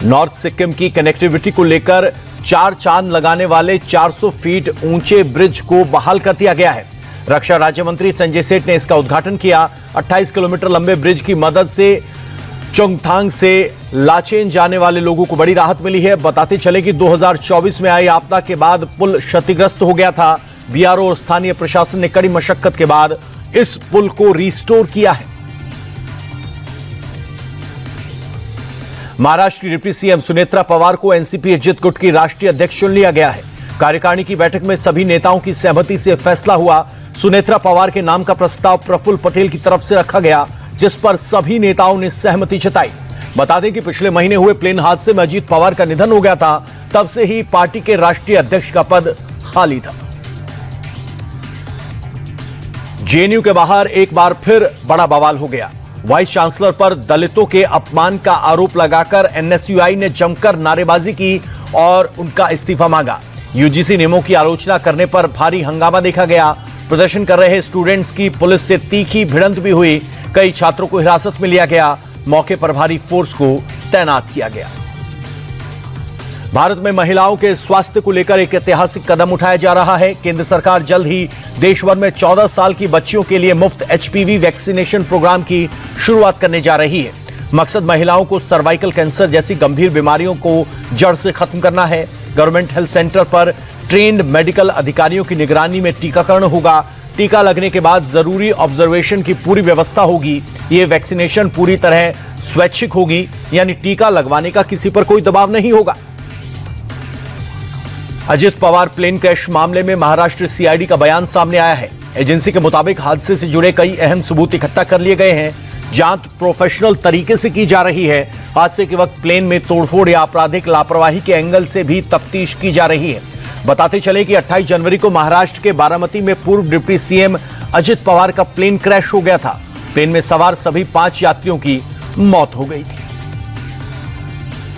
North Sikkim की connectivity को लेकर 4 चांद लगाने वाले 400 फीट ऊंचे ब्रिज को बहाल कर दिया गया है। रक्षा राज्य मंत्री संजय सेठ ने इसका उद्घाटन किया। 28 किलोमीटर लंबे ब्रिज की मदद से चोंगथांग से लाचेन जाने वाले लोगों को बड़ी राहत मिली है। बताते चले कि 2024 में आई आपदा के बाद पुल क्षतिग्रस्त हो गया था। बीआरओ और स्थानीय प्रशासन ने कड़ी मशक्कत के बाद इस पुल को रिस्टोर किया है। महाराष्ट्र की डिप्टी सीएम सुनेत्रा पवार को एनसीपी अजित गुट की राष्ट्रीय अध्यक्ष चुन लिया गया है। कार्यकारिणी की बैठक में सभी नेताओं की सहमति से फैसला हुआ। सुनेत्रा पवार के नाम का प्रस्ताव प्रफुल्ल पटेल की तरफ से रखा गया, जिस पर सभी नेताओं ने सहमति जताई। बता दें कि पिछले महीने हुए प्लेन हादसे में अजीत पवार का निधन हो गया था। तब से ही पार्टी के राष्ट्रीय अध्यक्ष का पद खाली था। जेएनयू के बाहर एक बार फिर बड़ा बवाल हो गया। वाइस चांसलर पर दलितों के अपमान का आरोप लगाकर एनएसयूआई ने जमकर नारेबाजी की और उनका इस्तीफा मांगा। यूजीसी नियमों की आलोचना करने पर भारी हंगामा देखा गया। प्रदर्शन कर रहे स्टूडेंट्स की पुलिस से तीखी भिड़ंत भी हुई। कई छात्रों को हिरासत में लिया गया। मौके पर भारी फोर्स को तैनात किया गया। भारत में महिलाओं के स्वास्थ्य को लेकर एक ऐतिहासिक कदम उठाया जा रहा है। केंद्र सरकार जल्द ही देश भर में 14 साल की बच्चियों के लिए मुफ्त एचपीवी वैक्सीनेशन प्रोग्राम की शुरुआत करने जा रही है। मकसद महिलाओं को सर्वाइकल कैंसर जैसी गंभीर बीमारियों को जड़ से खत्म करना है। गवर्नमेंट हेल्थ सेंटर पर ट्रेन्ड मेडिकल अधिकारियों की निगरानी में टीकाकरण होगा। टीका लगने के बाद जरूरी ऑब्जर्वेशन की पूरी व्यवस्था होगी। ये वैक्सीनेशन पूरी तरह स्वैच्छिक होगी, यानी टीका लगवाने का किसी पर कोई दबाव नहीं होगा। अजित पवार प्लेन क्रैश मामले में महाराष्ट्र सीआईडी का बयान सामने आया है। एजेंसी के मुताबिक हादसे से जुड़े कई अहम सबूत इकट्ठा कर लिए गए हैं। जांच प्रोफेशनल तरीके से की जा रही है। हादसे के वक्त प्लेन में तोड़फोड़ या आपराधिक लापरवाही के एंगल से भी तफ्तीश की जा रही है। बताते चले कि 28 जनवरी को महाराष्ट्र के बारामती में पूर्व डिप्टी सीएम अजित पवार का प्लेन क्रैश हो गया था। प्लेन में सवार सभी 5 यात्रियों की मौत हो गई थी।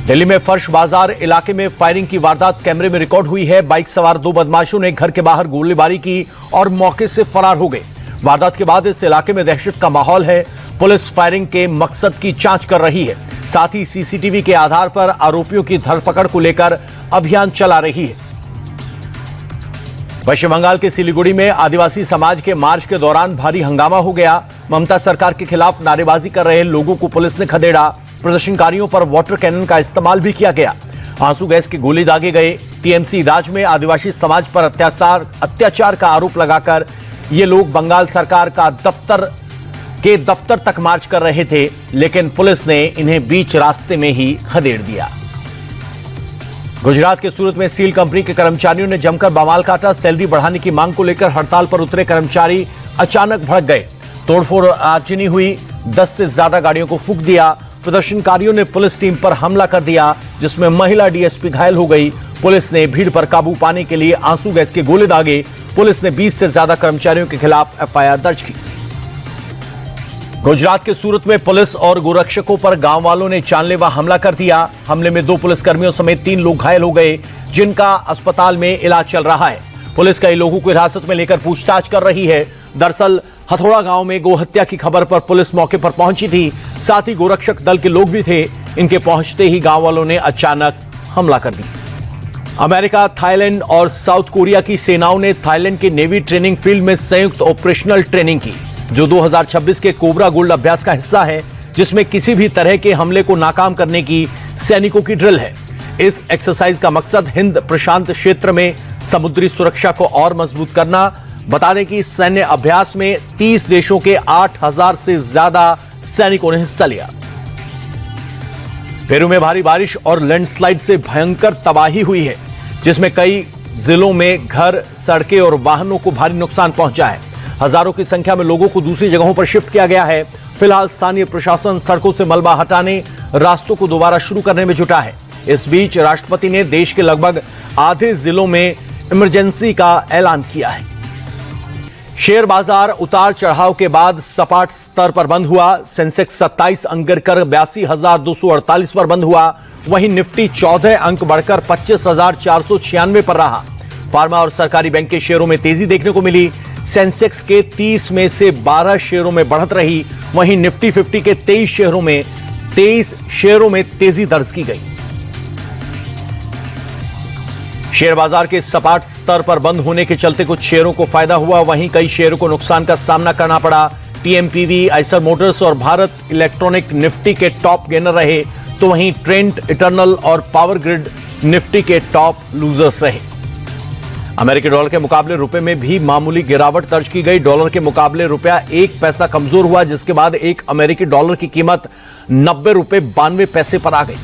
दिल्ली में फर्श बाजार इलाके में फायरिंग की वारदात कैमरे में रिकॉर्ड हुई है। बाइक सवार 2 बदमाशों ने घर के बाहर गोलीबारी की और मौके से फरार हो गए। वारदात के बाद इस इलाके में दहशत का माहौल है। पुलिस फायरिंग के मकसद की जांच कर रही है। साथ ही सीसीटीवी के आधार पर आरोपियों की धरपकड़ को लेकर अभियान चला रही है। पश्चिम बंगाल के सिलीगुड़ी में आदिवासी समाज के मार्च के दौरान भारी हंगामा हो गया। ममता सरकार के खिलाफ नारेबाजी कर रहे लोगों को पुलिस ने खदेड़ा। प्रदर्शनकारियों पर वाटर कैनन का इस्तेमाल भी किया गया। आंसू गैस के गोले दागे गए। टीएमसी राज में आदिवासी समाज पर अत्याचार का आरोप लगाकर ये लोग बंगाल सरकार का दफ्तर तक मार्च कर रहे थे, लेकिन पुलिस ने इन्हें बीच रास्ते में ही खदेड़ दिया। गुजरात के सूरत में स्टील कंपनी के कर्मचारियों ने जमकर बवाल काटा। सैलरी बढ़ाने की मांग को लेकर हड़ताल पर उतरे कर्मचारी अचानक भड़क गए। तोड़फोड़ और आगजनी हुई। 10 से ज्यादा गाड़ियों को फूंक दिया। प्रदर्शनकारियों ने पुलिस टीम पर हमला कर दिया, जिसमें महिला डीएसपी घायल हो गई। पुलिस ने भीड़ पर काबू पाने के लिए आंसू गैस के गोले दागे। पुलिस ने 20 से ज्यादा कर्मचारियों के खिलाफ एफआईआर दर्ज की। गुजरात के सूरत में पुलिस और गोरक्षकों पर गांव वालों ने जानलेवा हमला कर दिया। हमले में 2 पुलिसकर्मियों समेत 3 लोग घायल हो गए, जिनका अस्पताल में इलाज चल रहा है। पुलिस कई लोगों को हिरासत में लेकर पूछताछ कर रही है। दरअसल हथौड़ा गांव में गोहत्या की खबर पर पुलिस मौके पर पहुंची थी। साथ ही गोरक्षक दल के लोग भी थे। इनके पहुंचते ही गांव वालों ने अचानक हमला कर दिया। अमेरिका, थाईलैंड और साउथ कोरिया की सेनाओं ने थाईलैंड के नेवी ट्रेनिंग फील्ड में संयुक्त ऑपरेशनल ट्रेनिंग की, जो 2026 के कोबरा गोल्ड अभ्यास का हिस्सा है, जिसमें किसी भी तरह के हमले को नाकाम करने की सैनिकों की ड्रिल है। इस एक्सरसाइज का मकसद हिंद प्रशांत क्षेत्र में समुद्री सुरक्षा को और मजबूत करना। बता दें कि इस सैन्य अभ्यास में 30 देशों के 8000 से ज्यादा सैनिकों ने हिस्सा लिया। पेरू में भारी बारिश और लैंडस्लाइड से भयंकर तबाही हुई है, जिसमें कई जिलों में घर, सड़कें और वाहनों को भारी नुकसान पहुंचा है। हजारों की संख्या में लोगों को दूसरी जगहों पर शिफ्ट किया गया है। फिलहाल स्थानीय प्रशासन सड़कों से मलबा हटाने, रास्तों को दोबारा शुरू करने में जुटा है। इस बीच राष्ट्रपति ने देश के लगभग आधे जिलों में इमरजेंसी का ऐलान किया है। शेयर बाजार उतार चढ़ाव के बाद सपाट स्तर पर बंद हुआ। सेंसेक्स 27 अंक गिरकर 82,248 पर बंद हुआ। वहीं निफ्टी 14 अंक बढ़कर 25,496 पर रहा। फार्मा और सरकारी बैंक के शेयरों में तेजी देखने को मिली। सेंसेक्स के 30 में से 12 शेयरों में बढ़त रही। वहीं निफ्टी 50 के 23 शेयरों में तेजी दर्ज की गई। शेयर बाजार के सपाट स्तर पर बंद होने के चलते कुछ शेयरों को फायदा हुआ, वहीं कई शेयरों को नुकसान का सामना करना पड़ा। टीएमपीवी, आइसर मोटर्स और भारत इलेक्ट्रॉनिक निफ्टी के टॉप गेनर रहे, तो वहीं ट्रेंट, इटर्नल और पावर ग्रिड निफ्टी के टॉप लूजर्स रहे। अमेरिकी डॉलर के मुकाबले रुपए में भी मामूली गिरावट दर्ज की गई। डॉलर के मुकाबले रुपया 1 पैसा कमजोर हुआ, जिसके बाद एक अमेरिकी डॉलर की कीमत 90 रुपए 92 पैसे पर आ गई।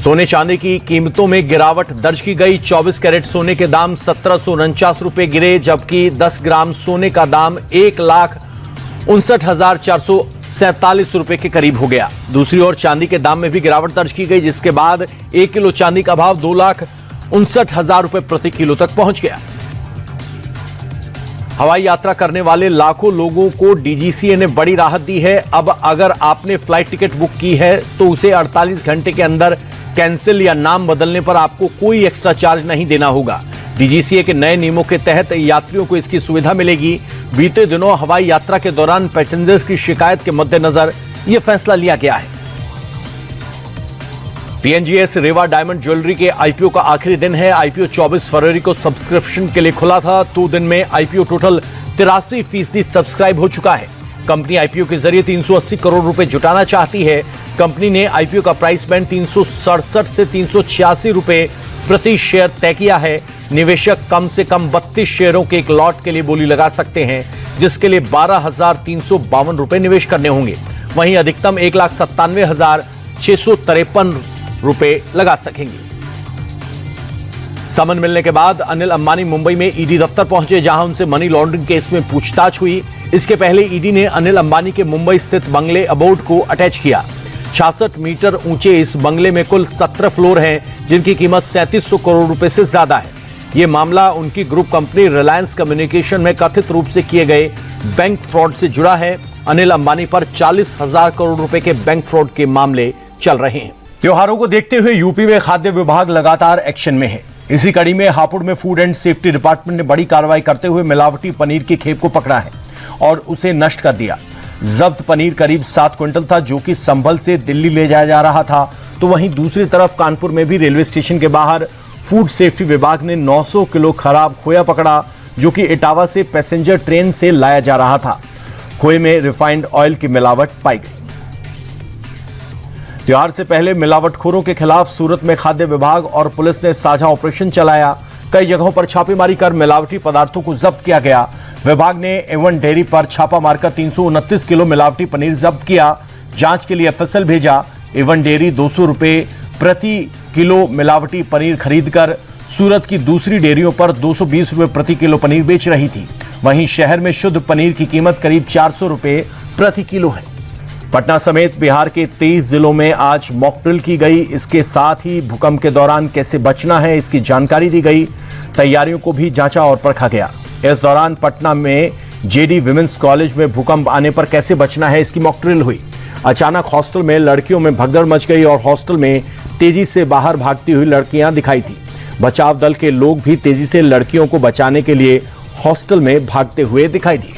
सोने चांदी की कीमतों में गिरावट दर्ज की गई। 24 कैरेट सोने के दाम 1749 रुपए गिरे, जबकि 10 ग्राम सोने का दाम 1,59,447 रुपए के करीब हो गया। दूसरी ओर चांदी के दाम में भी गिरावट दर्ज की गई, जिसके बाद 1 किलो चांदी का भाव 2,59,000 रुपए प्रति किलो तक पहुंच गया। हवाई यात्रा करने वाले लाखों लोगों को डीजीसीए ने बड़ी राहत दी है। अब अगर आपने फ्लाइट टिकट बुक की है तो उसे 48 घंटे के अंदर कैंसिल या नाम बदलने पर आपको कोई एक्स्ट्रा चार्ज नहीं देना होगा। डीजीसीए के नए नियमों के तहत यात्रियों को इसकी सुविधा मिलेगी। बीते दिनों हवाई यात्रा के दौरान पैसेंजर्स की शिकायत के मद्देनजर यह फैसला लिया गया है। पीएनजीएस रेवा डायमंड ज्वेलरी के आईपीओ का आखिरी दिन है। आईपीओ 24 फरवरी को सब्सक्रिप्शन के लिए खुला था। 2 दिन में आईपीओ टोटल 83% सब्सक्राइब हो चुका है। कंपनी आईपीओ के जरिए 380 करोड़ रुपए जुटाना चाहती है। कंपनी ने आईपीओ का प्राइस बैंड 367 से 386 रुपए प्रति शेयर तय किया है। निवेशक कम से कम 32 शेयरों के एक लॉट के लिए बोली लगा सकते हैं, जिसके लिए 12,352 रुपए निवेश करने होंगे। वहीं अधिकतम 1,97,653 रुपए लगा सकेंगे। समन मिलने के बाद अनिल अंबानी मुंबई में ईडी दफ्तर पहुंचे, जहां उनसे मनी लॉन्ड्रिंग केस में पूछताछ हुई। इसके पहले ईडी ने अनिल अंबानी के मुंबई स्थित बंगले अबोर्ड को अटैच किया। 66 मीटर ऊंचे इस बंगले में कुल 17 फ्लोर हैं, जिनकी कीमत 3700 करोड़ रुपए से ज्यादा है। यह मामला उनकी ग्रुप कंपनी रिलायंस कम्युनिकेशन में कथित रूप से किए गए बैंक फ्रॉड से जुड़ा है। अनिल अंबानी पर 40,000 करोड़ रुपए के बैंक फ्रॉड के मामले चल रहे हैं। त्योहारों को देखते हुए यूपी में खाद्य विभाग लगातार एक्शन में है। इसी कड़ी में हापुड़ में फूड एंड सेफ्टी डिपार्टमेंट ने बड़ी कार्रवाई करते हुए मिलावटी पनीर की खेप को पकड़ा है और उसे नष्ट कर दिया। जब्त पनीर करीब 7 क्विंटल था, जो कि संभल से दिल्ली ले जाया जा रहा था। तो वहीं दूसरी तरफ कानपुर में भी रेलवे स्टेशन के बाहर फूड सेफ्टी विभाग ने 900 किलो खराब खोया पकड़ा, जो कि इटावा से पैसेंजर ट्रेन से लाया जा रहा था। खोए में रिफाइंड ऑयल की मिलावट पाई गई। त्योहार से पहले मिलावटखोरों के खिलाफ सूरत में खाद्य विभाग और पुलिस ने साझा ऑपरेशन चलाया। कई जगहों पर छापेमारी कर मिलावटी पदार्थों को जब्त किया गया। विभाग ने एवन डेयरी पर छापा मारकर 329 किलो मिलावटी पनीर जब्त किया। जांच के लिए एफएसएल भेजा। एवन डेयरी 200 रुपए प्रति किलो मिलावटी पनीर खरीदकर सूरत की दूसरी डेयरियों पर 220 रुपए प्रति किलो पनीर बेच रही थी। वहीं शहर में शुद्ध पनीर की कीमत करीब 400 रुपए प्रति किलो है। पटना समेत बिहार के 23 जिलों में आज मॉक ड्रिल की गई। इसके साथ ही भूकंप के दौरान कैसे बचना है, इसकी जानकारी दी गई। तैयारियों को भी जांचा और परखा गया। इस दौरान पटना में जेडी विमेंस कॉलेज में भूकंप आने पर कैसे बचना है, इसकी मॉक ड्रिल हुई। अचानक हॉस्टल में लड़कियों में भगदड़ मच गई और हॉस्टल में तेजी से बाहर भागती हुई लड़कियां दिखाई थी। बचाव दल के लोग भी तेजी से लड़कियों को बचाने के लिए हॉस्टल में भागते हुए दिखाई दिए।